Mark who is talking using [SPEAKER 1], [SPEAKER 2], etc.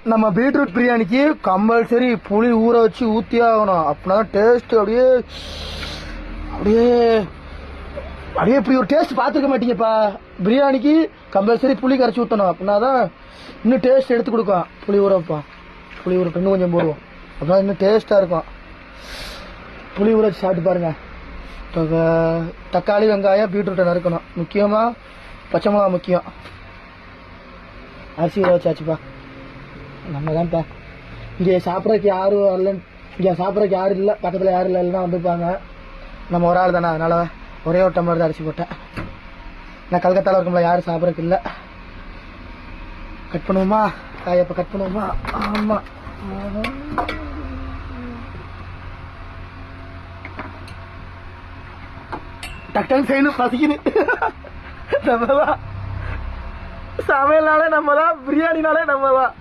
[SPEAKER 1] நம்ம பீட்ரூட் பிரியாணிக்கு கம்பல்சரி புளி ஊற வச்சு ஊற்றியே ஆகணும். அப்படின்னா டேஸ்ட் அப்படியே அப்படியே அப்படியே இப்படி ஒரு டேஸ்ட் பார்த்துருக்க மாட்டீங்கப்பா. பிரியாணிக்கு கம்பல்சரி புளி கரைச்சி ஊற்றணும். அப்படின்னா தான் இன்னும் டேஸ்ட் எடுத்து கொடுக்கும். புளி ஊற வைப்போம், புளி ஊற இன்னும் கொஞ்சம் போடுவோம், அப்படின்னா இன்னும் டேஸ்ட்டாக இருக்கும். புளி ஊற வச்சு சாப்பிட்டு பாருங்கள். தக்காளி வெங்காயம் பீட்ரூட்டை நறுக்கணும். முக்கியமாக பச்சை மிளகா முக்கியம். அரிசி ஊற வச்சாச்சுப்பா. நம்ம தான்ப்பா இங்கே சாப்பிட்றதுக்கு யாரும் வரலன்னு, இங்கே சாப்பிட்றதுக்கு யாரும் இல்லை, பக்கத்தில் யாரும் இல்லை, இல்லைன்னா வந்துருப்பாங்க. நம்ம ஒரு ஆள் தானே, அதனால் ஒரே ஒரு டம்ளர் தான் அரிசி போட்டேன். நான் கல்கத்தாவில் இருக்கும்போது யாரும் சாப்பிட்றதுக்கு இல்லை. கட் பண்ணுவோமா காயை? இப்போ கட் பண்ணுவோமா? ஆமாம், டக்குன்னு செய்யணும், பசிக்குது. நம்ம தான் சமையல்னாலே நம்ம தான், பிரியாணினாலே நம்ம தான்.